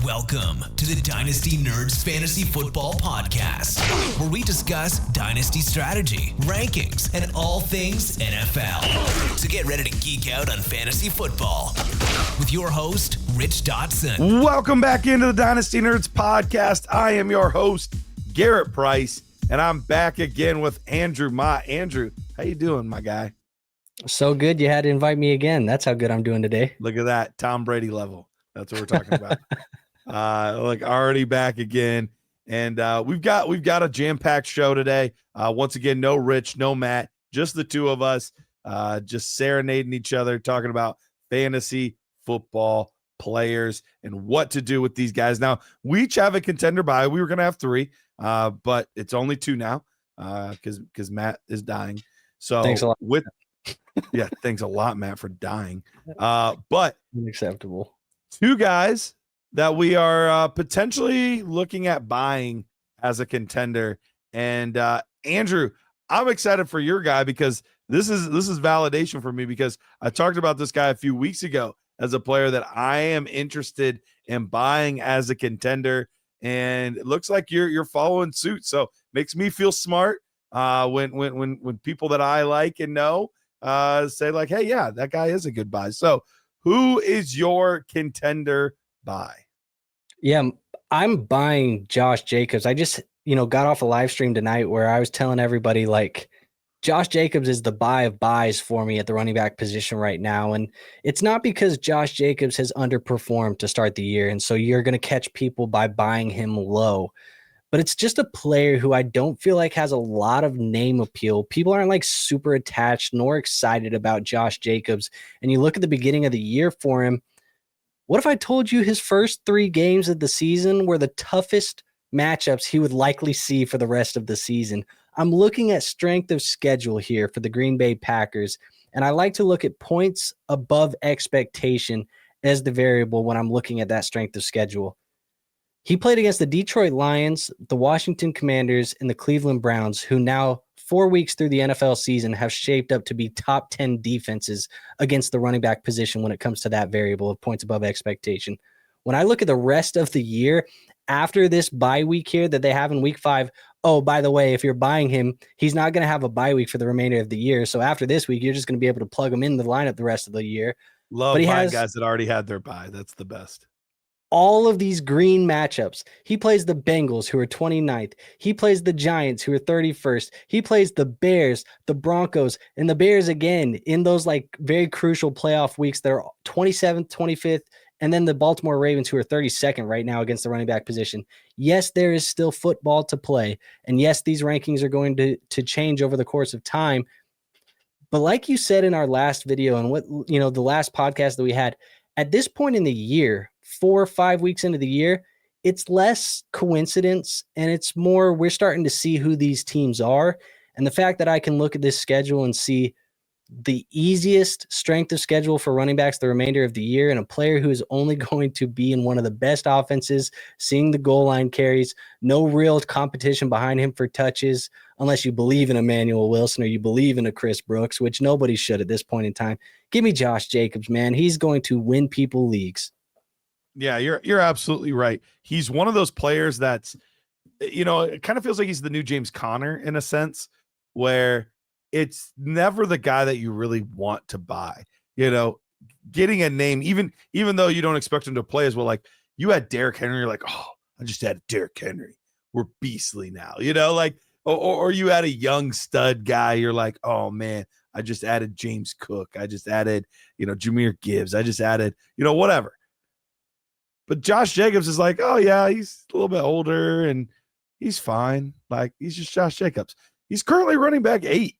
Welcome to the Dynasty Nerds Fantasy Football Podcast, where we discuss dynasty strategy, rankings, and all things NFL. So get ready to geek out on fantasy football with your host, Rich Dotson. Welcome back into the Dynasty Nerds Podcast. I am your host, Garrett Price, and I'm back again with Andrew Mott. Andrew, how you doing, my guy? So good you had to invite me again. That's how good I'm doing today. Look at that, Tom Brady level. That's what we're talking about. Already back again, and we've got a jam-packed show today. Once again, no Rich, no Matt, just the two of us, just serenading each other, talking about fantasy football players and what to do with these guys. Now, we each have a contender bye. We were going to have three, but it's only two now because Matt is dying. So thanks a lot. Yeah, thanks a lot, Matt, for dying. But unacceptable. Two guys that we are potentially looking at buying as a contender. And Andrew, I'm excited for your guy because this is validation for me, because I talked about this guy a few weeks ago as a player that I am interested in buying as a contender, and it looks like you're following suit. So makes me feel smart when people that I like and know say like, hey, yeah, that guy is a good buy. So who is your contender buy? Yeah, I'm buying Josh Jacobs. I just, got off a live stream tonight where I was telling everybody like Josh Jacobs is the buy of buys for me at the running back position right now. And it's not because Josh Jacobs has underperformed to start the year, and so you're going to catch people by buying him low. But it's just a player who I don't feel like has a lot of name appeal. People aren't like super attached nor excited about Josh Jacobs. And you look at the beginning of the year for him. What if I told you his first 3 games of the season were the toughest matchups he would likely see for the rest of the season? I'm looking at strength of schedule here for the Green Bay Packers, and I like to look at points above expectation as the variable when I'm looking at that strength of schedule. He played against the Detroit Lions, the Washington Commanders, and the Cleveland Browns, who now 4 weeks through the NFL season have shaped up to be top 10 defenses against the running back position when it comes to that variable of points above expectation. When I look at the rest of the year after this bye week here that they have in week 5, oh, by the way, if you're buying him, he's not going to have a bye week for the remainder of the year. So after this week, you're just going to be able to plug him in the lineup the rest of the year. Love buying guys that already had their bye. That's the best. All of these green matchups. He plays the Bengals, who are 29th. He plays the Giants, who are 31st. He plays the Bears, the Broncos, and the Bears again in those like very crucial playoff weeks. They're 27th, 25th, and then the Baltimore Ravens, who are 32nd right now against the running back position. Yes, there is still football to play, and yes, these rankings are going to change over the course of time. But like you said in our last video and what the last podcast that we had, at this point in the year, 4 or 5 weeks into the year, it's less coincidence and it's more we're starting to see who these teams are. And the fact that I can look at this schedule and see the easiest strength of schedule for running backs the remainder of the year, and a player who is only going to be in one of the best offenses, seeing the goal line carries, no real competition behind him for touches, unless you believe in Emmanuel Wilson or you believe in a Chris Brooks, which nobody should at this point in time. Give me Josh Jacobs, man. He's going to win people leagues. Yeah, you're absolutely right. He's one of those players that's, it kind of feels like he's the new James Conner in a sense, where it's never the guy that you really want to buy. Getting a name, even though you don't expect him to play as well. Like you had Derrick Henry, you're like, oh, I just had Derrick Henry. We're beastly now, or you had a young stud guy. You're like, oh man, I just added James Cook. I just added, Jahmyr Gibbs. I just added, whatever. But Josh Jacobs is like, oh yeah, he's a little bit older and he's fine. Like he's just Josh Jacobs. He's currently running back 8.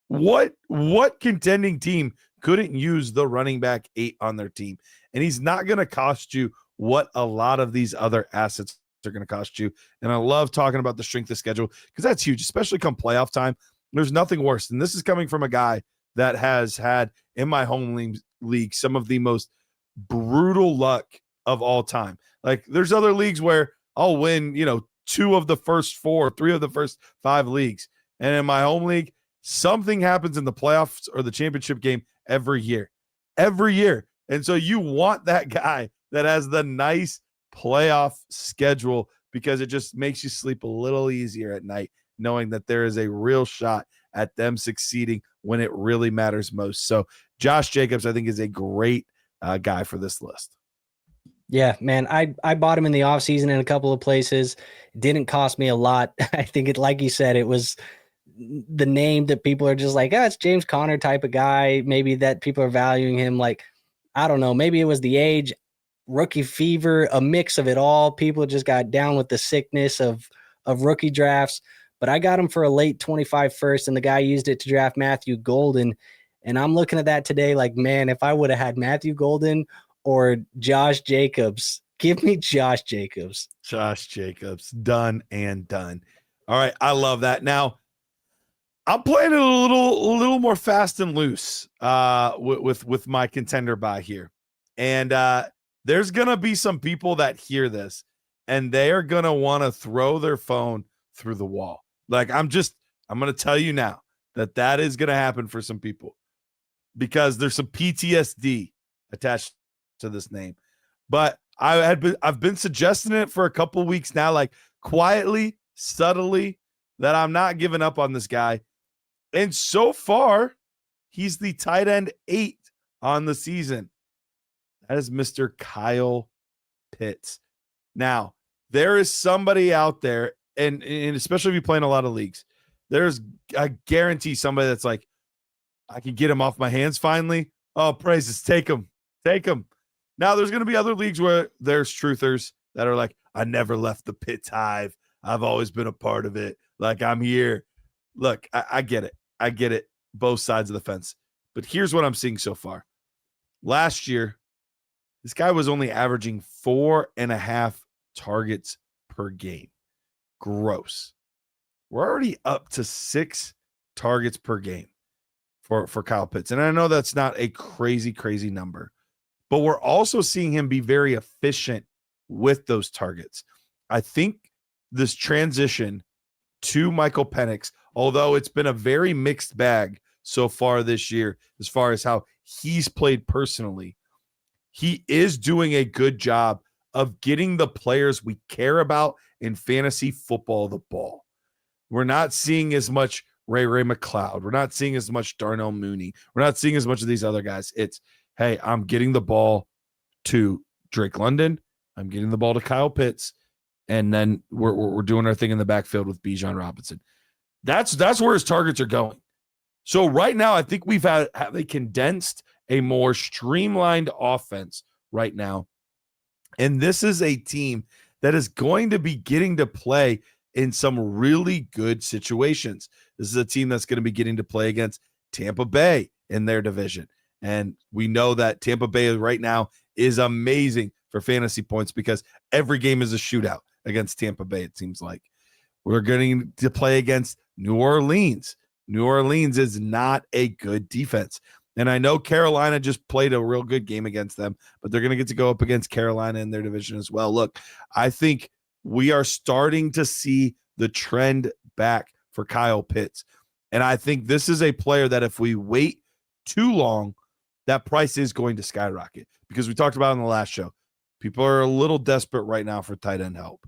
What contending team couldn't use the running back 8 on their team? And he's not going to cost you what a lot of these other assets are going to cost you. And I love talking about the strength of schedule because that's huge, especially come playoff time. There's nothing worse. And this is coming from a guy that has had in my home league some of the most brutal luck of all time. Like there's other leagues where I'll win, 2 of the first 4, 3 of the first 5 leagues. And in my home league, something happens in the playoffs or the championship game every year. And so you want that guy that has the nice playoff schedule because it just makes you sleep a little easier at night, knowing that there is a real shot at them succeeding when it really matters most. So Josh Jacobs, I think, is a great guy for this list. Yeah, man, I bought him in the offseason in a couple of places. It didn't cost me a lot. I think like you said, it was the name that people are just like, it's James Conner type of guy. Maybe that people are valuing him. Like, I don't know. Maybe it was the age, rookie fever, a mix of it all. People just got down with the sickness of rookie drafts. But I got him for a late 25 first, and the guy used it to draft Matthew Golden. And I'm looking at that today like, man, if I would have had Matthew Golden or Josh Jacobs, give me Josh Jacobs. Josh Jacobs, done and done. All right, I love that. Now, I'm playing it a little more fast and loose with my contender buy here. And there's going to be some people that hear this, and they are going to want to throw their phone through the wall. Like, I'm going to tell you now that is going to happen for some people because there's some PTSD attached to this name. But I've been suggesting it for a couple weeks now, like quietly, subtly, that I'm not giving up on this guy. And so far, he's the tight end 8 on the season. That is Mr. Kyle Pitts. Now, there is somebody out there, and especially if you play in a lot of leagues, I guarantee somebody that's like, I can get him off my hands finally. Oh, praises. Take him. Now, there's going to be other leagues where there's truthers that are like, I never left the Pitts hive. I've always been a part of it. Like, I'm here. Look, I get it. I get it. Both sides of the fence. But here's what I'm seeing so far. Last year, this guy was only averaging 4.5 targets per game. Gross. We're already up to 6 targets per game for Kyle Pitts. And I know that's not a crazy, crazy number, but we're also seeing him be very efficient with those targets. I think this transition to Michael Penix, although it's been a very mixed bag so far this year as far as how he's played personally, he is doing a good job of getting the players we care about in fantasy football the ball. We're not seeing as much Ray McLeod. We're not seeing as much Darnell Mooney. We're not seeing as much of these other guys. It's, hey, I'm getting the ball to Drake London. I'm getting the ball to Kyle Pitts. And then we're doing our thing in the backfield with Bijan Robinson. That's where his targets are going. So right now, I think we've have a condensed, a more streamlined offense right now. And this is a team that is going to be getting to play in some really good situations. This is a team that's going to be getting to play against Tampa Bay in their division. And we know that Tampa Bay right now is amazing for fantasy points because every game is a shootout against Tampa Bay, it seems like. We're going to play against New Orleans. New Orleans is not a good defense. And I know Carolina just played a real good game against them, but they're going to get to go up against Carolina in their division as well. Look, I think we are starting to see the trend back for Kyle Pitts. And I think this is a player that if we wait too long, that price is going to skyrocket because we talked about in the last show. People are a little desperate right now for tight end help.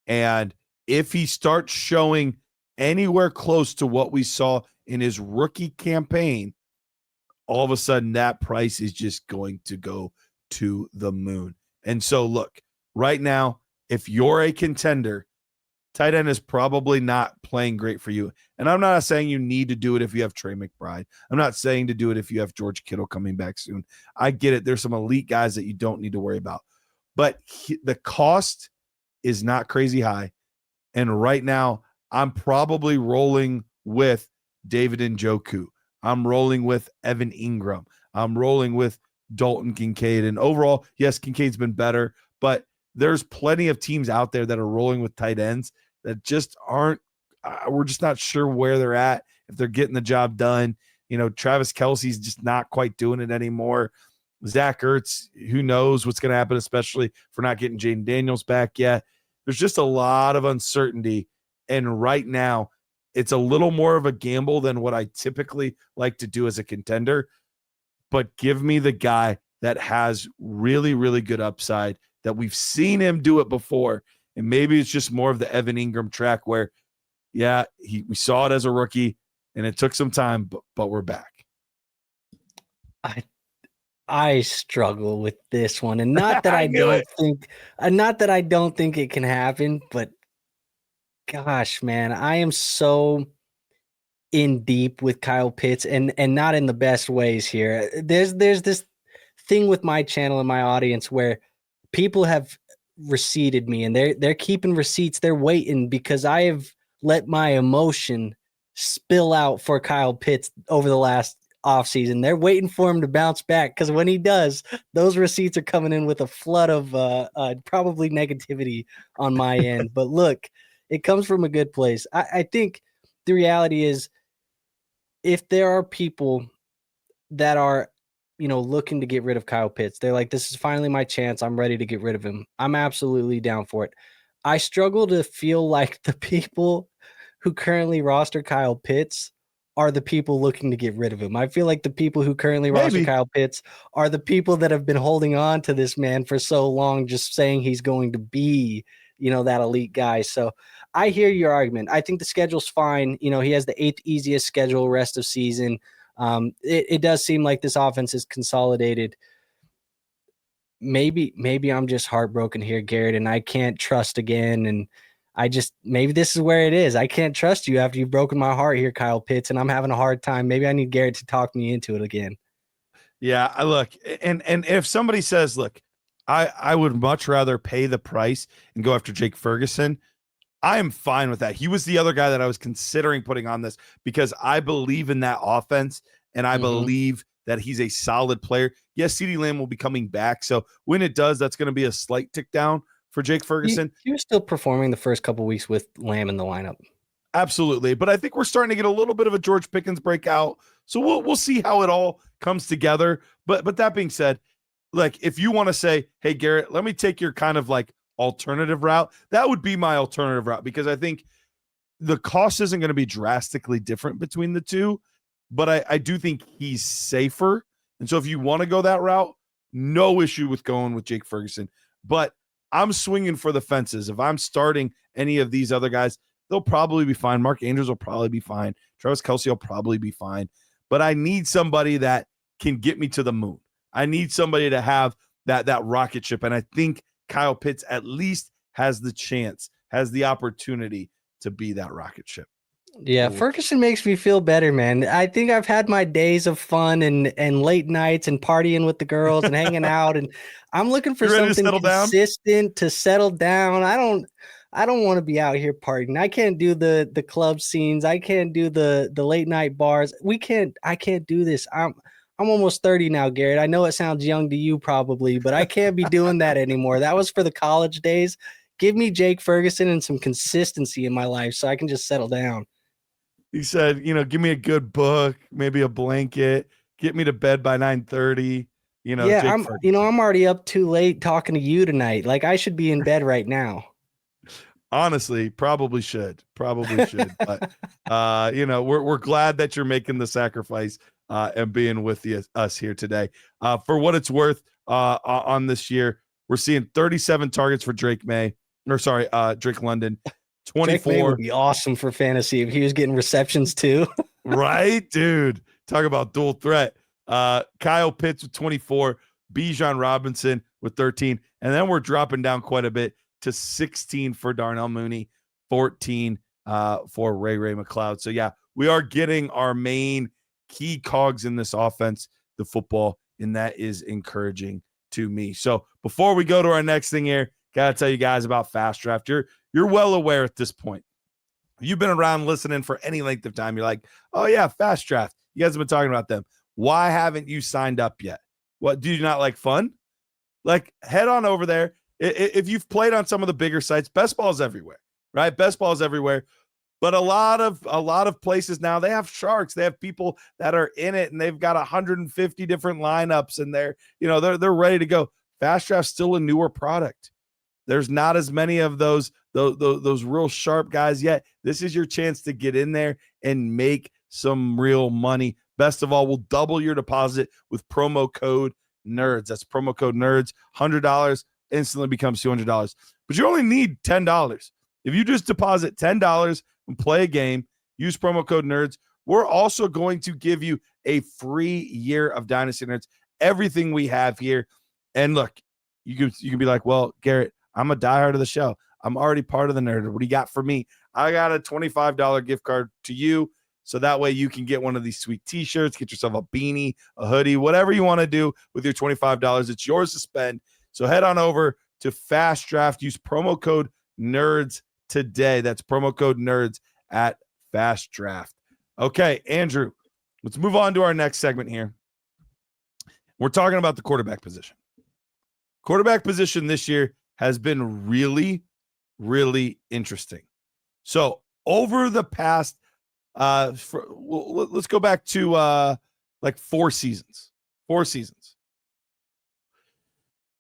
And if he starts showing anywhere close to what we saw in his rookie campaign, all of a sudden that price is just going to go to the moon. And so look, right now, if you're a contender, tight end is probably not playing great for you. And I'm not saying you need to do it if you have Trey McBride. I'm not saying to do it if you have George Kittle coming back soon. I get it. There's some elite guys that you don't need to worry about. But the cost is not crazy high. And right now, I'm probably rolling with David Njoku. I'm rolling with Evan Ingram. I'm rolling with Dalton Kincaid. And overall, yes, Kincaid's been better, but there's plenty of teams out there that are rolling with tight ends that just aren't, we're just not sure where they're at, if they're getting the job done. You know, Travis Kelce's just not quite doing it anymore. Zach Ertz, who knows what's going to happen, especially for not getting Jaden Daniels back yet. There's just a lot of uncertainty. And right now, it's a little more of a gamble than what I typically like to do as a contender. But give me the guy that has really, really good upside, that we've seen him do it before. And maybe it's just more of the Evan Ingram track where, yeah, we saw it as a rookie and it took some time, but we're back. I struggle with this one, and not that I don't think it can happen, but gosh, man, I am so in deep with Kyle Pitts, and not in the best ways here. There's this thing with my channel and my audience where people have receipted me, and they're keeping receipts. They're waiting because I have let my emotion spill out for Kyle Pitts over the last offseason. They're waiting for him to bounce back, because when he does, those receipts are coming in with a flood of probably negativity on my end. But look, it comes from a good place. I think the reality is, if there are people that are, looking to get rid of Kyle Pitts, they're like, this is finally my chance. I'm ready to get rid of him. I'm absolutely down for it. I struggle to feel like the people who currently roster Kyle Pitts are the people looking to get rid of him. I feel like the people who currently roster Kyle Pitts are the people that have been holding on to this man for so long, just saying he's going to be, that elite guy. So I hear your argument. I think the schedule's fine. He has the 8th easiest schedule rest of season. It does seem like this offense is consolidated. Maybe I'm just heartbroken here, Garrett, and I can't trust again. And maybe this is where it is. I can't trust you after you've broken my heart here, Kyle Pitts, and I'm having a hard time. Maybe I need Garrett to talk me into it again. Yeah, look, and if somebody says, look, I would much rather pay the price and go after Jake Ferguson, I am fine with that. He was the other guy that I was considering putting on this because I believe in that offense, and I believe that he's a solid player. Yes, CeeDee Lamb will be coming back, so when it does, that's going to be a slight tick down for Jake Ferguson. He was still performing the first couple weeks with Lamb in the lineup. Absolutely. But I think we're starting to get a little bit of a George Pickens breakout. So we'll see how it all comes together. But that being said, like, if you want to say, hey, Garrett, let me take your kind of like alternative route, that would be my alternative route, because I think the cost isn't going to be drastically different between the two. But I do think he's safer. And so if you want to go that route, no issue with going with Jake Ferguson. But I'm swinging for the fences. If I'm starting any of these other guys, they'll probably be fine. Mark Andrews will probably be fine. Travis Kelce will probably be fine. But I need somebody that can get me to the moon. I need somebody to have that rocket ship. And I think Kyle Pitts at least has the chance, has the opportunity to be that rocket ship. Yeah, Ferguson makes me feel better, man. I think I've had my days of fun and late nights and partying with the girls and hanging out, and I'm looking for something consistent to settle down. I don't want to be out here partying. I can't do the club scenes. I can't do the late night bars. I can't do this. I'm almost 30 now, Garrett. I know it sounds young to you probably, but I can't be doing that anymore. That was for the college days. Give me Jake Ferguson and some consistency in my life so I can just settle down. He said, give me a good book, maybe a blanket, get me to bed by 9:30. Yeah, I'm already up too late talking to you tonight. Like, I should be in bed right now. Honestly, probably should. But we're glad that you're making the sacrifice and being with us here today. For what it's worth, on this year, we're seeing 37 targets for Drake London. 24 Drake May would be awesome for fantasy if he was getting receptions too. Right, dude. Talk about dual threat. Kyle Pitts with 24, Bijan Robinson with 13, and then we're dropping down quite a bit to 16 for Darnell Mooney, 14 for Ray McLeod. So yeah, we are getting our main key cogs in this offense, the football, and that is encouraging to me. So before we go to our next thing here, gotta tell you guys about FastDraft. You're well aware at this point. If you've been around listening for any length of time, you're like, oh yeah, FastDraft. You guys have been talking about them. Why haven't you signed up yet? What, do you not like fun? Like, head on over there. If you've played on some of the bigger sites, best ball is everywhere, right? Best ball is everywhere. But a lot of places now, they have sharks. They have people that are in it, and they've got 150 different lineups, and they're ready to go. FastDraft's still a newer product. There's not as many of those real sharp guys yet. This is your chance to get in there and make some real money. Best of all, we'll double your deposit with promo code Nerds. That's promo code Nerds. $100 instantly becomes $200. But you only need $10. If you just deposit $10 and play a game, use promo code Nerds. We're also going to give you a free year of Dynasty Nerds. Everything we have here. And look, you can be like, well, Garrett, I'm a diehard of the show. I'm already part of the Nerd. What do you got for me? I got a $25 gift card to you. So that way you can get one of these sweet t-shirts, get yourself a beanie, a hoodie, whatever you want to do with your $25. It's yours to spend. So head on over to FastDraft. Use promo code Nerds today. That's promo code Nerds at FastDraft. Okay, Andrew, let's move on to our next segment here. We're talking about the quarterback position. Quarterback position this year has been really, really interesting. So over the past, let's go back to like 4 seasons. 4 seasons.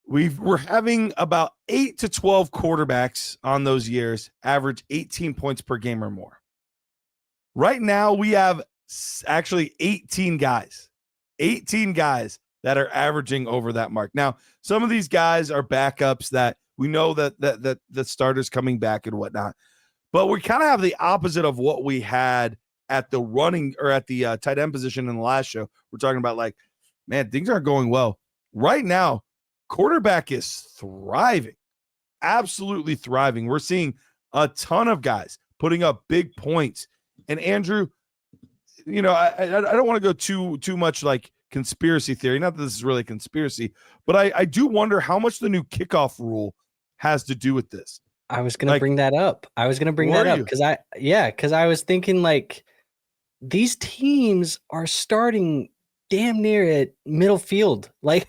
We're having about 8 to 12 quarterbacks on those years average 18 points per game or more. Right now, we have actually 18 guys that are averaging over that mark. Now, some of these guys are backups that we know that the starters coming back and whatnot, but we kind of have the opposite of what we had at the running or at the tight end position in the last show. We're talking about like, man, things aren't going well right now. Quarterback is thriving, absolutely thriving. We're seeing a ton of guys putting up big points. And Andrew, you know, I don't want to go too much like conspiracy theory. Not that this is really a conspiracy, but I do wonder how much the new kickoff rule has to do with this. I was going to bring that up. Because I was thinking like these teams are starting damn near at middle field. Like,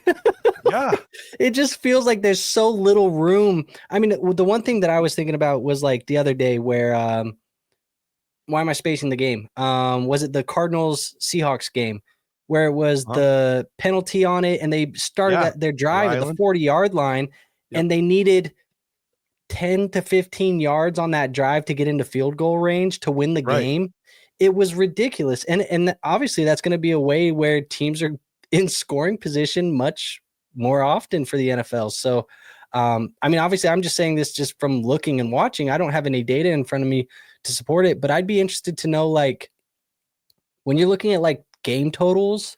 yeah, it just feels like there's so little room. I mean, the one thing that I was thinking about was like the other day where, why am I spacing the game? Was it the Cardinals Seahawks game where it was the penalty on it and they started their drive at the 40-yard line and they needed 10 to 15 yards on that drive to get into field goal range to win the game. It was ridiculous. And obviously that's going to be a way where teams are in scoring position much more often for the NFL. So, I mean, obviously I'm just saying this just from looking and watching. I don't have any data in front of me to support it, but I'd be interested to know, like, when you're looking at like game totals,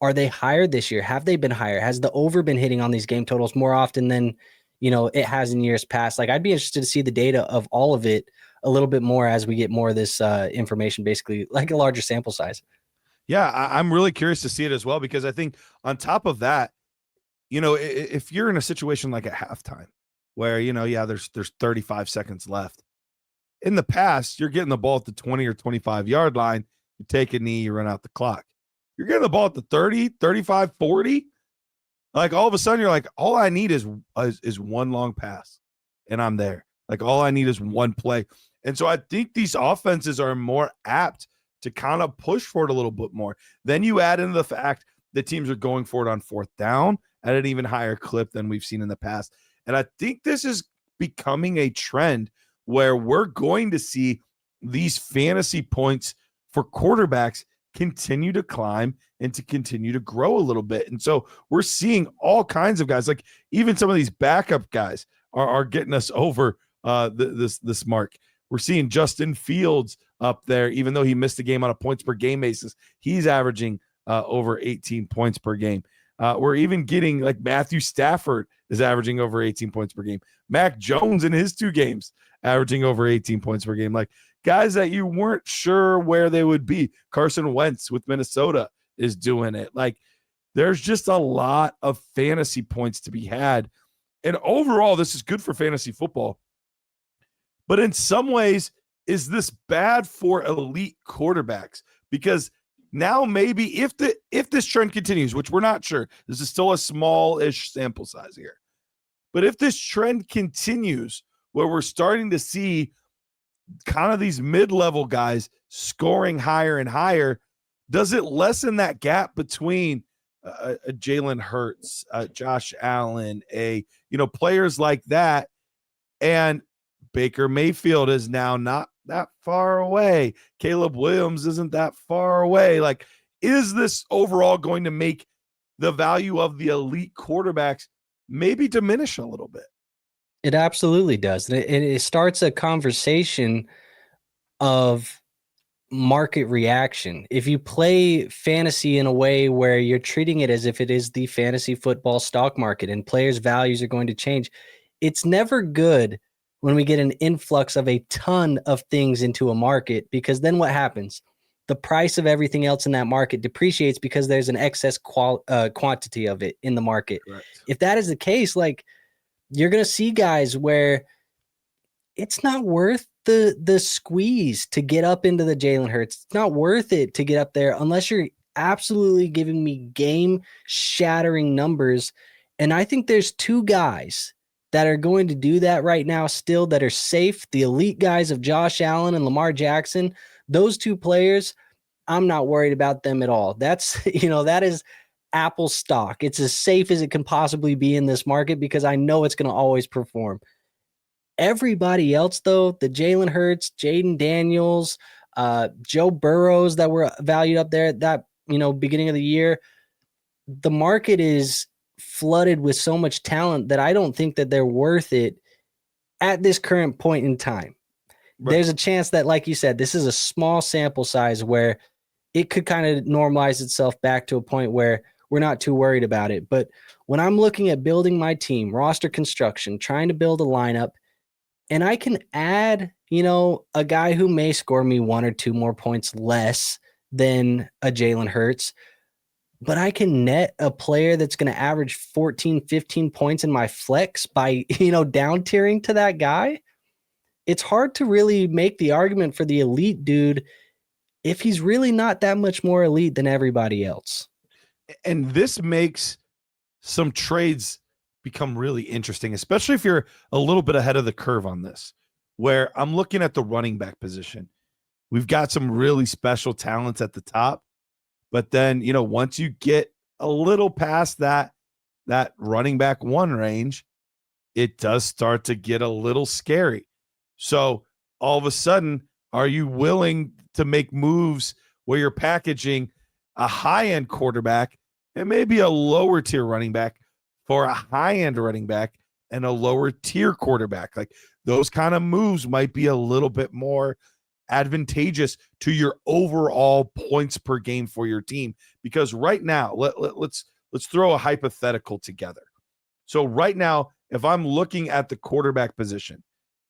are they higher this year? Have they been higher? Has the over been hitting on these game totals more often than, you know, it has in years past? Like, I'd be interested to see the data of all of it a little bit more as we get more of this information, basically like a larger sample size. Yeah, I'm really curious to see it as well, because I think on top of that, you know, if you're in a situation like at halftime where, you know, there's 35 seconds left. In the past, you're getting the ball at the 20 or 25 yard line, you take a knee, you run out the clock. You're getting the ball at the 30, 35, 40. Like all of a sudden you're like, all I need is one long pass and I'm there. Like all I need is one play. And so I think these offenses are more apt to kind of push for it a little bit more. Then you add in the fact that teams are going for it on 4th down at an even higher clip than we've seen in the past. And I think this is becoming a trend where we're going to see these fantasy points for quarterbacks continue to climb and to continue to grow a little bit. And so we're seeing all kinds of guys, like even some of these backup guys are getting us over this mark. We're seeing Justin Fields up there, even though he missed a game on a points per game basis. He's averaging over 18 points per game. We're even getting like Matthew Stafford is averaging over 18 points per game. Mac Jones in his 2 games averaging over 18 points per game. Like guys that you weren't sure where they would be. Carson Wentz with Minnesota is doing it. Like there's just a lot of fantasy points to be had. And overall, this is good for fantasy football. But in some ways, is this bad for elite quarterbacks? Because now maybe if this trend continues, which we're not sure, this is still a small-ish sample size here. But if this trend continues where we're starting to see kind of these mid-level guys scoring higher and higher, does it lessen that gap between a Jalen Hurts, Josh Allen, players like that, and Baker Mayfield is now not that far away. Caleb Williams isn't that far away. Like, is this overall going to make the value of the elite quarterbacks maybe diminish a little bit. It absolutely does. And it starts a conversation of market reaction. If you play fantasy in a way where you're treating it as if it is the fantasy football stock market and players' values are going to change, it's never good when we get an influx of a ton of things into a market, because then what happens? The price of everything else in that market depreciates because there's an excess quantity of it in the market. Correct. If that is the case, like, you're going to see guys where it's not worth the squeeze to get up into the Jalen Hurts. It's not worth it to get up there unless you're absolutely giving me game-shattering numbers. And I think there's two guys that are going to do that right now still that are safe. The elite guys of Josh Allen and Lamar Jackson. Those two players, I'm not worried about them at all. That's, that is Apple stock. It's as safe as it can possibly be in this market because I know it's going to always perform. Everybody else, though, the Jalen Hurts, Jaden Daniels, Joe Burrows that were valued up there at that, beginning of the year, the market is flooded with so much talent that I don't think that they're worth it at this current point in time. Right. There's a chance that, like you said, this is a small sample size where it could kind of normalize itself back to a point where we're not too worried about it. But when I'm looking at building my team, roster construction, trying to build a lineup, and I can add, a guy who may score me 1 or 2 more points less than a Jalen Hurts, but I can net a player that's going to average 14, 15 points in my flex by, down tiering to that guy. It's hard to really make the argument for the elite dude if he's really not that much more elite than everybody else. And this makes some trades become really interesting, especially if you're a little bit ahead of the curve on this, where I'm looking at the running back position. We've got some really special talents at the top, but then, once you get a little past that running back 1 range, it does start to get a little scary. So all of a sudden, are you willing to make moves where you're packaging a high-end quarterback and maybe a lower tier running back for a high-end running back and a lower tier quarterback? Like, those kind of moves might be a little bit more advantageous to your overall points per game for your team. Because right now, let's throw a hypothetical together. So right now, if I'm looking at the quarterback position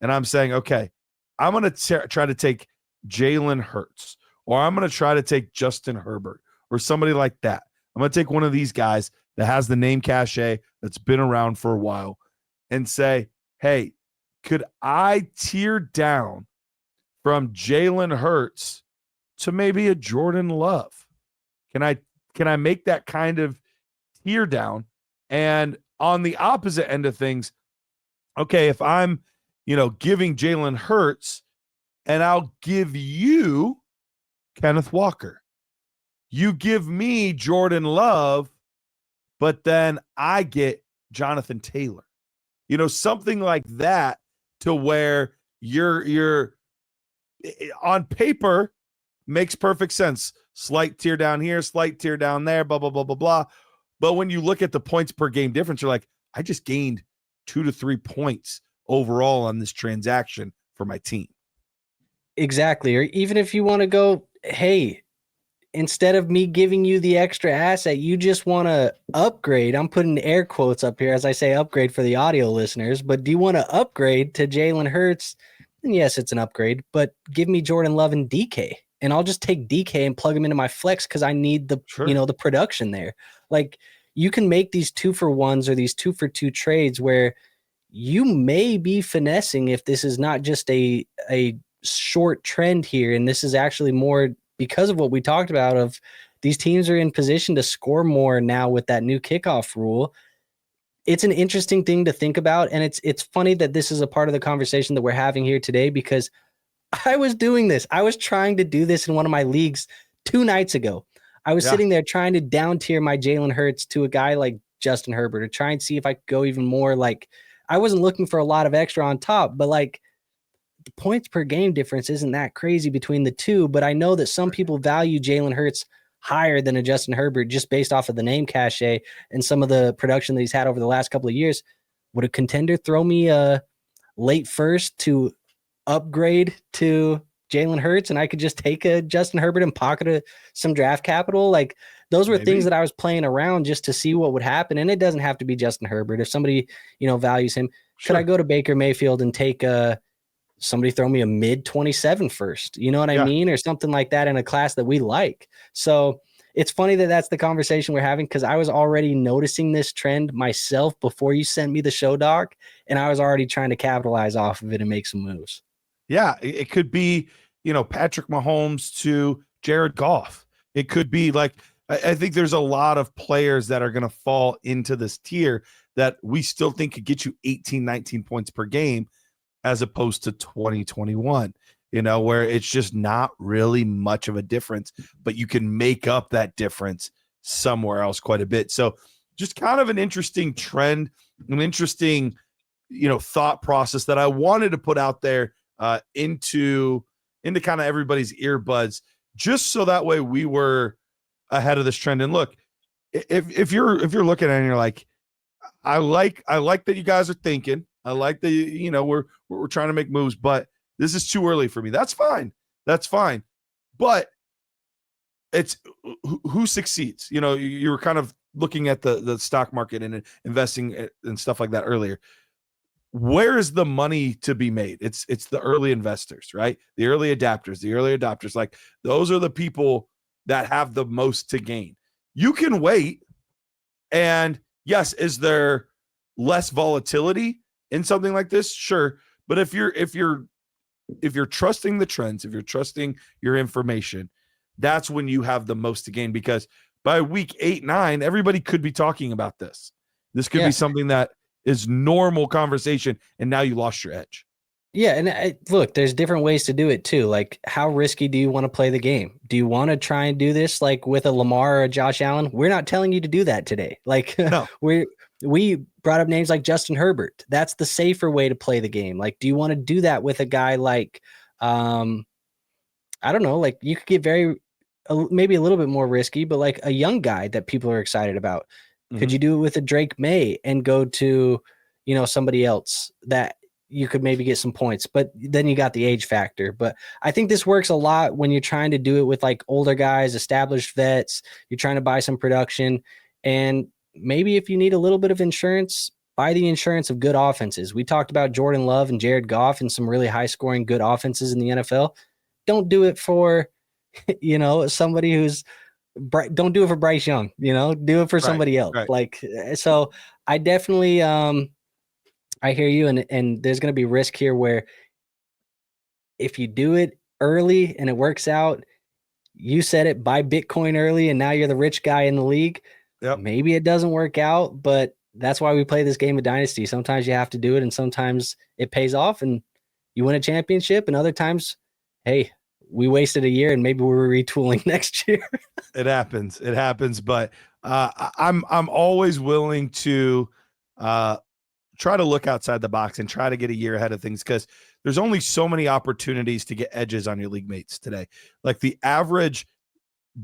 and I'm saying, okay, I'm going to try to take Jalen Hurts, or I'm going to try to take Justin Herbert or somebody like that. I'm going to take one of these guys that has the name cachet that's been around for a while and say, hey, could I tier down from Jalen Hurts to maybe a Jordan Love? Can I make that kind of tier down? And on the opposite end of things, okay, if I'm, giving Jalen Hurts and I'll give you Kenneth Walker, you give me Jordan Love, but then I get Jonathan Taylor, something like that, to where you're on paper makes perfect sense. Slight tier down here, slight tier down there, blah, blah, blah, blah, blah. But when you look at the points per game difference, you're like, I just gained 2 to 3 points overall on this transaction for my team. Exactly. Or even if you want to go, hey, instead of me giving you the extra asset, you just want to upgrade. I'm putting air quotes up here as I say upgrade for the audio listeners, but do you want to upgrade to Jalen Hurts? And yes, it's an upgrade, but give me Jordan Love and DK, and I'll just take DK and plug him into my flex because I need the, the production there. Like, you can make these 2-for-1s or these 2-for-2 trades where you may be finessing if this is not just a short trend here, and this is actually more because of what we talked about of these teams are in position to score more now with that new kickoff rule. It's an interesting thing to think about, and it's funny that this is a part of the conversation that we're having here today because I was doing this. I was trying to do this in one of my leagues 2 nights ago. I was sitting there trying to down tier my Jalen Hurts to a guy like Justin Herbert or try and see if I could go even more. Like, I wasn't looking for a lot of extra on top, but like, the points per game difference isn't that crazy between the two, but I know that some people value Jalen Hurts higher than a Justin Herbert just based off of the name cachet and some of the production that he's had over the last couple of years. Would a contender throw me a late first to upgrade to Jalen Hurts and I could just take a Justin Herbert and pocket some draft capital? Like, those were things that I was playing around just to see what would happen. And it doesn't have to be Justin Herbert. If somebody, values him, could I go to Baker Mayfield and take somebody throw me a mid 27 first? You know what I mean? Or something like that in a class that we like. So it's funny that that's the conversation we're having, because I was already noticing this trend myself before you sent me the show doc, and I was already trying to capitalize off of it and make some moves. Yeah, it could be, Patrick Mahomes to Jared Goff. It could be like, I think there's a lot of players that are going to fall into this tier that we still think could get you 18, 19 points per game, as opposed to 2021, where it's just not really much of a difference, but you can make up that difference somewhere else quite a bit. So just kind of an interesting trend, an interesting, thought process that I wanted to put out there into kind of everybody's earbuds, just so that way we were ahead of this trend. And look, if you're looking at it and you're like, I like that you guys are thinking, I like that, we're trying to make moves, but this is too early for me. That's fine. But it's who succeeds. You were kind of looking at the stock market and investing and stuff like that earlier. Where is the money to be made? It's the early investors, right? The early adapters, like those are the people that have the most to gain. You can wait. And yes, is there less volatility in something like this? Sure. But if you're trusting the trends, if you're trusting your information, that's when you have the most to gain, because by week 8, 9, everybody could be talking about this. This could be something that is normal conversation, and now you lost your edge. Yeah, and look, there's different ways to do it too. Like, how risky do you want to play the game? Do you want to try and do this like with a Lamar or a Josh Allen? We're not telling you to do that today. Like, no. We brought up names like Justin Herbert. That's the safer way to play the game. Like, do you want to do that with a guy like, I don't know, like you could get maybe a little bit more risky, but like a young guy that people are excited about. Mm-hmm. Could you do it with a Drake May and go to, somebody else that you could maybe get some points, but then you got the age factor. But I think this works a lot when you're trying to do it with like older guys, established vets, you're trying to buy some production. And maybe if you need a little bit of insurance, buy the insurance of good offenses. We talked about Jordan Love and Jared Goff and some really high scoring good offenses in the NFL. Don't do it for, somebody who's don't do it for Bryce Young, do it for somebody else. Right. Like, so I definitely, I hear you. And there's going to be risk here where if you do it early and it works out, you said it, buy Bitcoin early, and now you're the rich guy in the league. Yep. Maybe it doesn't work out, but that's why we play this game of Dynasty. Sometimes you have to do it, and sometimes it pays off and you win a championship, and other times, hey, we wasted a year and maybe we're retooling next year. It happens. But I'm always willing to try to look outside the box and try to get a year ahead of things, because there's only so many opportunities to get edges on your league mates today. Like the average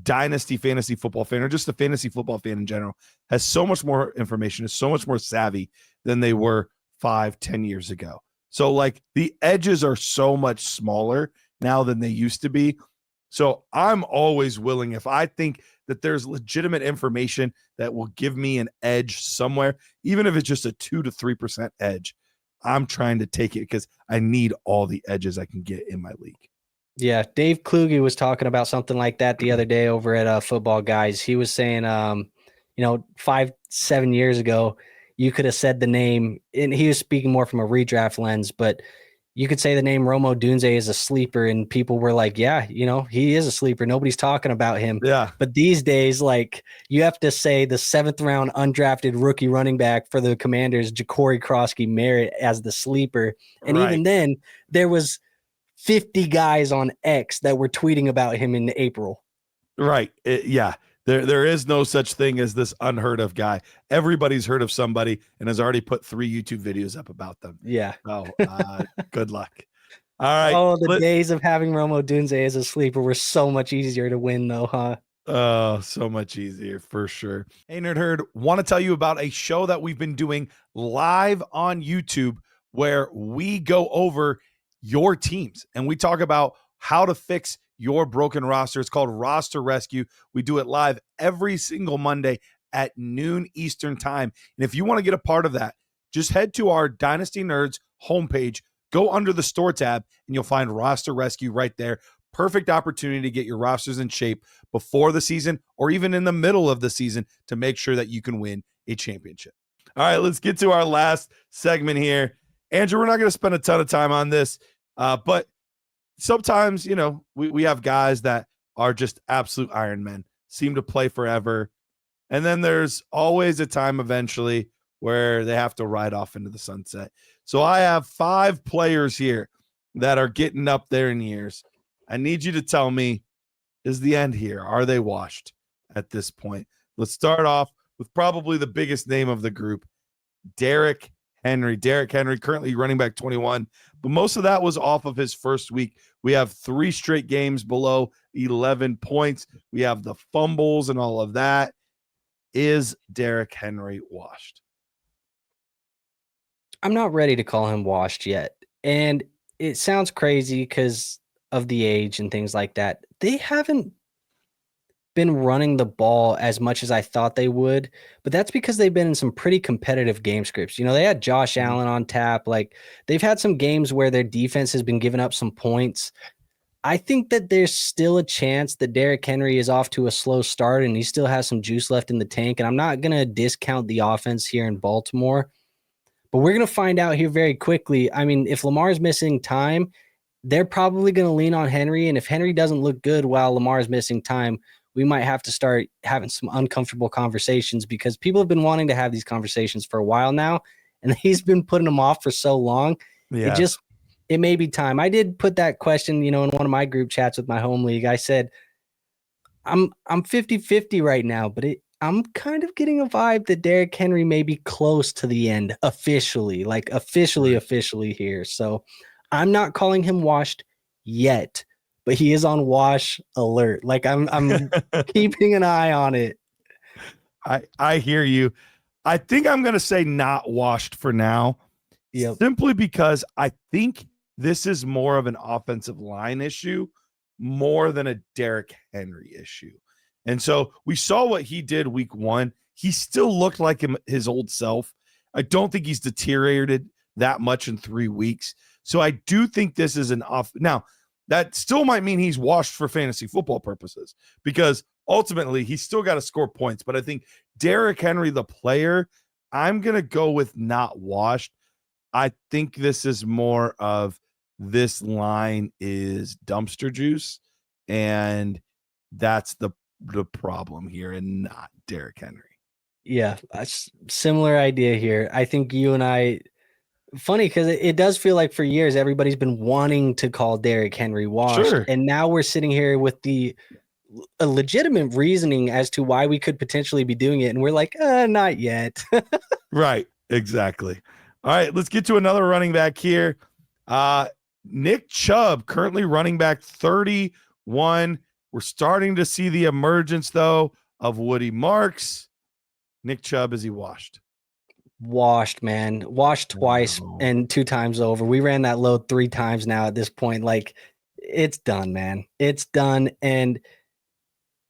Dynasty fantasy football fan, or just the fantasy football fan in general, has so much more information, is so much more savvy than they were 5-10 years ago. So like the edges are so much smaller now than they used to be. So I'm always willing, if I think that there's legitimate information that will give me an edge somewhere, even if it's just a 2 to 3% edge, I'm trying to take it because I need all the edges I can get in my league. Yeah, Dave Kluge was talking about something like that the other day over at Football Guys. He was saying, 5-7 years ago, you could have said the name, and he was speaking more from a redraft lens, but you could say the name Rome Odunze is a sleeper, and people were like, yeah, he is a sleeper. Nobody's talking about him. Yeah. But these days, like, you have to say the 7th round undrafted rookie running back for the Commanders, Ja'Cory Crosky-Merritt, as the sleeper. And even then, there was 50 guys on X that were tweeting about him in April. Right. There is no such thing as this unheard of guy. Everybody's heard of somebody and has already put 3 YouTube videos up about them. Yeah. So good luck. All right. Oh, the days of having Rome Odunze as a sleeper were so much easier to win, though, huh? So much easier for sure. Hey, Nerd Herd, want to tell you about a show that we've been doing live on YouTube where we go over your teams and we talk about how to fix your broken roster. It's called Roster Rescue. We do it live every single Monday at noon Eastern time. And if you want to get a part of that, just head to our Dynasty Nerds homepage, go under the store tab, and you'll find Roster Rescue right there. Perfect opportunity to get your rosters in shape before the season or even in the middle of the season to make sure that you can win a championship. All right, let's get to our last segment here. Andrew, we're not going to spend a ton of time on this, but sometimes, we have guys that are just absolute Iron Men, seem to play forever. And then there's always a time eventually where they have to ride off into the sunset. So I have 5 players here that are getting up there in years. I need you to tell me, is the end here? Are they washed at this point? Let's start off with probably the biggest name of the group, Derrick Henry. Derrick Henry, currently running back 21, but most of that was off of his first week. We have 3 straight games below 11 points. We have the fumbles and all of that. Is Derrick Henry washed? I'm not ready to call him washed yet. And it sounds crazy because of the age and things like that. They haven't been running the ball as much as I thought they would, but that's because they've been in some pretty competitive game scripts. They had Josh Allen on tap. Like, they've had some games where their defense has been giving up some points. I think that there's still a chance that Derrick Henry is off to a slow start and he still has some juice left in the tank. And I'm not going to discount the offense here in Baltimore, but we're going to find out here very quickly. I mean, if Lamar's missing time, they're probably going to lean on Henry. And if Henry doesn't look good while Lamar's missing time, we might have to start having some uncomfortable conversations because people have been wanting to have these conversations for a while now. And he's been putting them off for so long. Yes. It may be time. I did put that question, in one of my group chats with my home league. I said, I'm 50-50 right now, but I'm kind of getting a vibe that Derrick Henry may be close to the end officially here. So I'm not calling him washed yet, but he is on wash alert. Like I'm keeping an eye on it. I hear you. I think I'm going to say not washed for now. Yep. Simply because I think this is more of an offensive line issue more than a Derrick Henry issue. And so we saw what he did week 1. He still looked like his old self. I don't think he's deteriorated that much in 3 weeks. So I do think this is an off. Now, that still might mean he's washed for fantasy football purposes because ultimately he's still got to score points. But I think Derrick Henry, the player, I'm going to go with not washed. I think this is more of this line is dumpster juice, and that's the problem here and not Derrick Henry. Yeah, similar idea here. I think you and I, funny because it does feel like for years everybody's been wanting to call Derrick Henry washed, Sure. And now we're sitting here with a legitimate reasoning as to why we could potentially be doing it, and we're like, not yet. Right, exactly. All right, let's get to another running back here. Nick Chubb, currently running back 31. We're starting to see the emergence, though, of Woody Marks. Nick Chubb, is he washed? Washed, man. Washed twice and 2 times over. We ran that load 3 times now at this point. Like, it's done, man. It's done. And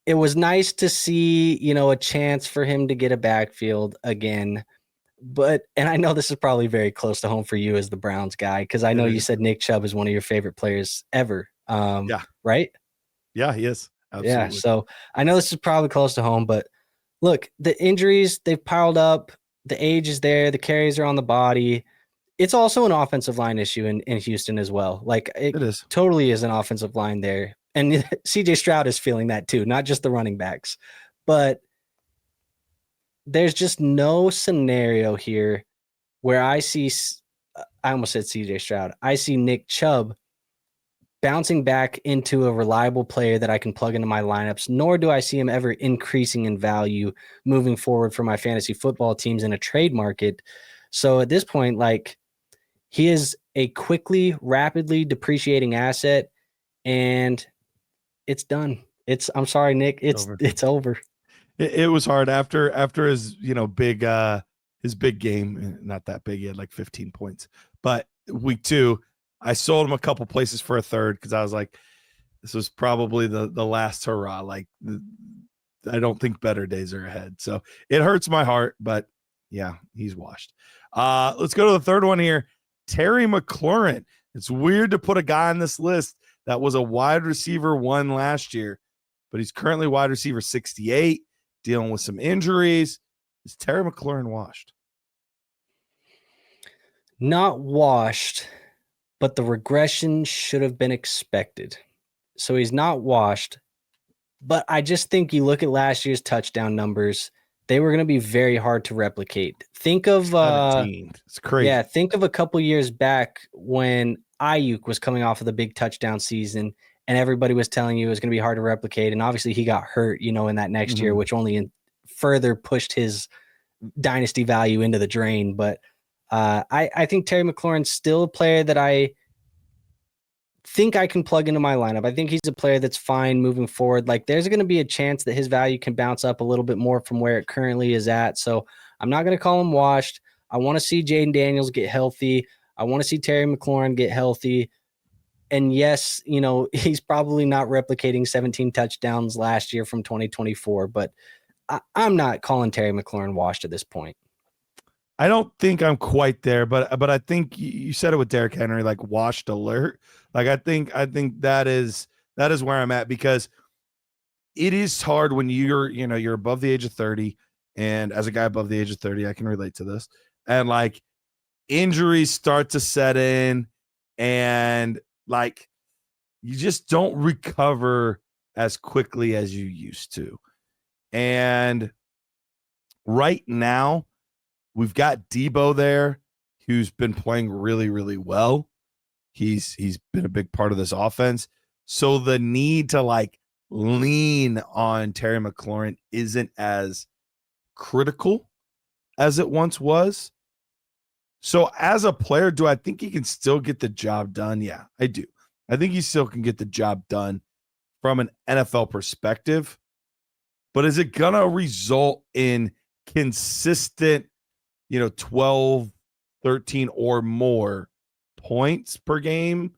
it was nice to see, a chance for him to get a backfield again. And I know this is probably very close to home for you as the Browns guy, because I know you said Nick Chubb is one of your favorite players ever. Yeah. Right? Yeah, he is. Absolutely. Yeah. So I know this is probably close to home, but look, the injuries, they've piled up. The age is there. The carries are on the body. It's also an offensive line issue in Houston as well. Like it is. Totally is an offensive line there. And CJ Stroud is feeling that too, not just the running backs. But there's just no scenario here where I almost said CJ Stroud. I see Nick Chubb bouncing back into a reliable player that I can plug into my lineups, nor do I see him ever increasing in value moving forward for my fantasy football teams in a trade market. So at this point, like, he is a quickly, rapidly depreciating asset, and it's done. I'm sorry, Nick. It's over. It was hard after his his big game. Not that big. He had like 15 points. But week 2, I sold him a couple places for a third because I was like, this was probably the last hurrah. Like, I don't think better days are ahead. So it hurts my heart, but yeah, he's washed. Let's go to the third one here. Terry McLaurin. It's weird to put a guy on this list that was a wide receiver 1 last year, but he's currently wide receiver 68, dealing with some injuries. Is Terry McLaurin washed? Not washed, but the regression should have been expected. So he's not washed, but I just think you look at last year's touchdown numbers, they were going to be very hard to replicate. Think of 17. It's crazy. Yeah, think of a couple years back when Ayuk was coming off of the big touchdown season and everybody was telling you it was going to be hard to replicate, and obviously he got hurt, in that next year, which only further pushed his dynasty value into the drain. But I think Terry McLaurin's still a player that I think I can plug into my lineup. I think he's a player that's fine moving forward. Like, there's going to be a chance that his value can bounce up a little bit more from where it currently is at. So I'm not going to call him washed. I want to see Jaden Daniels get healthy. I want to see Terry McLaurin get healthy. And yes, he's probably not replicating 17 touchdowns last year from 2024, but I'm not calling Terry McLaurin washed at this point. I don't think I'm quite there, but I think you said it with Derrick Henry, like washed alert. Like, I think that is where I'm at, because it is hard when you're above the age of 30, and as a guy above the age of 30, I can relate to this. And like, injuries start to set in, and like, you just don't recover as quickly as you used to. And right now, we've got Debo there, who's been playing really, really well. He's been a big part of this offense. So the need to like lean on Terry McLaurin isn't as critical as it once was. So as a player, do I think he can still get the job done? Yeah, I do. I think he still can get the job done from an NFL perspective. But is it going to result in consistent, 12, 13 or more points per game?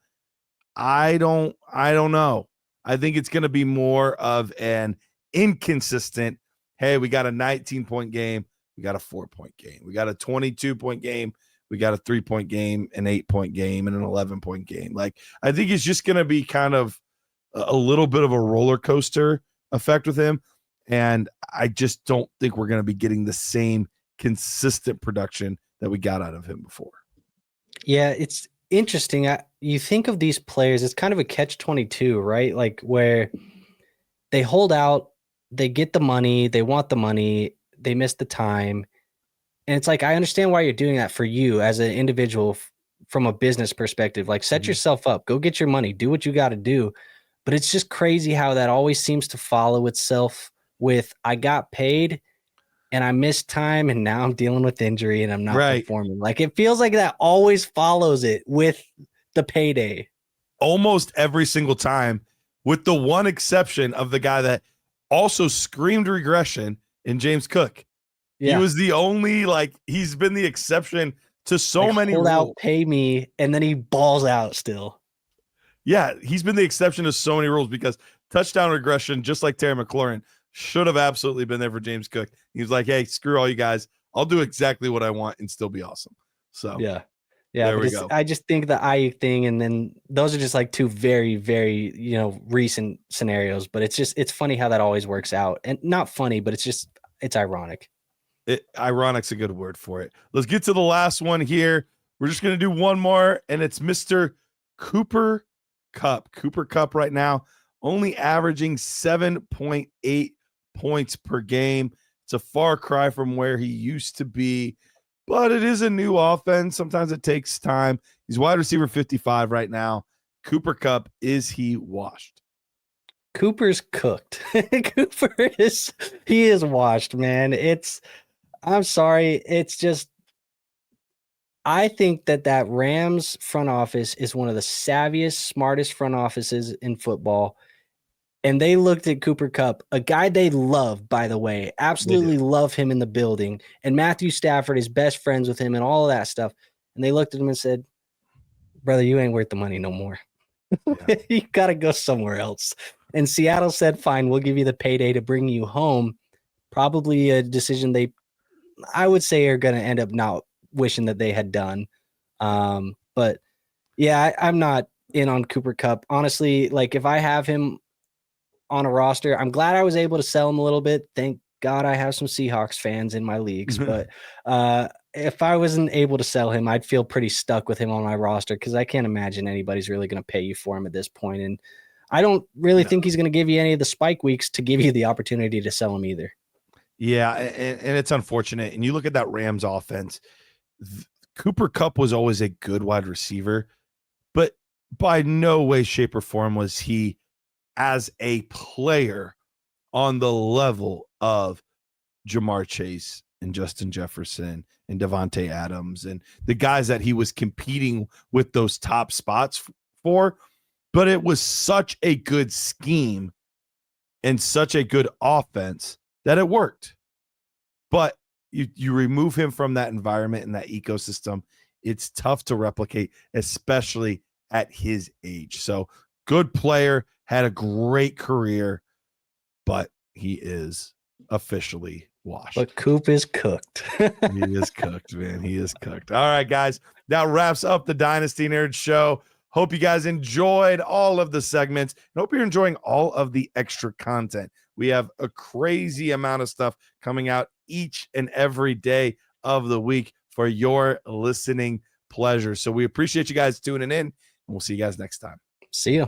I don't know. I think it's going to be more of an inconsistent, hey, we got a 19-point game, we got a 4-point game, we got a 22-point game, we got a 3-point game, an 8-point game, and an 11-point game. Like, I think it's just going to be kind of a little bit of a roller coaster effect with him. And I just don't think we're going to be getting the same consistent production that we got out of him before. Yeah, it's interesting. You think of these players, it's kind of a catch-22, right? Like, where they hold out, they get the money, they want the money, they miss the time. And it's like, I understand why you're doing that for you as an individual from a business perspective. Like, set yourself up, go get your money, do what you got to do. But it's just crazy how that always seems to follow itself with, I got paid and I missed time, and now I'm dealing with injury and I'm not performing. Like, it feels like that always follows it with the payday. Almost every single time, with the one exception of the guy that also screamed regression in James Cook. Yeah. He was the only, he's been the exception to so many hold rules. Out, pay me, and then he balls out still. Yeah, he's been the exception to so many rules, because touchdown regression, just like Terry McLaurin, should have absolutely been there for James Cook. He was like, hey, screw all you guys. I'll do exactly what I want and still be awesome. So yeah, there we go. I just think the Ayuk thing, and then those are just like two very, very, recent scenarios. But it's funny how that always works out. And not funny, but it's ironic. Ironic's a good word for it. Let's get to the last one here. We're just going to do one more, and it's Mr. Cooper Kupp. Cooper Kupp right now only averaging 7.8 points per game. It's a far cry from where he used to be, but it is a new offense. Sometimes it takes time. He's wide receiver 55 right now. Cooper Kupp, is he washed? Cooper's cooked. He is washed, man. I'm sorry. It's just, I think that Rams front office is one of the savviest, smartest front offices in football. and they looked at Cooper Kupp, a guy they love, by the way, absolutely love him in the building. And Matthew Stafford is best friends with him and all of that stuff. And they looked at him and said, brother, you ain't worth the money no more. Yeah. You got to go somewhere else. And Seattle said, fine, we'll give you the payday to bring you home. Probably a decision I would say, are going to end up not wishing that they had done. But yeah, I'm not in on Cooper Kupp. Honestly, like if I have him on a roster, I'm glad I was able to sell him a little bit. Thank God I have some Seahawks fans in my leagues. But if I wasn't able to sell him, I'd feel pretty stuck with him on my roster because I can't imagine anybody's really going to pay you for him at this point. And I don't really think he's going to give you any of the spike weeks to give you the opportunity to sell him either. Yeah, and it's unfortunate. And you look at that Rams offense, Cooper Kupp was always a good wide receiver, but by no way, shape, or form was he as a player on the level of Jamar Chase and Justin Jefferson and Devontae Adams and the guys that he was competing with those top spots for. But it was such a good scheme and such a good offense that it worked. But you remove him from that environment and that ecosystem, it's tough to replicate, especially at his age. So good player, had a great career, but he is officially washed. But Coop is cooked. He is cooked, man. He is cooked. All right, guys. That wraps up the Dynasty Nerds show. Hope you guys enjoyed all of the segments. And hope you're enjoying all of the extra content. We have a crazy amount of stuff coming out each and every day of the week for your listening pleasure. So we appreciate you guys tuning in, and we'll see you guys next time. See ya.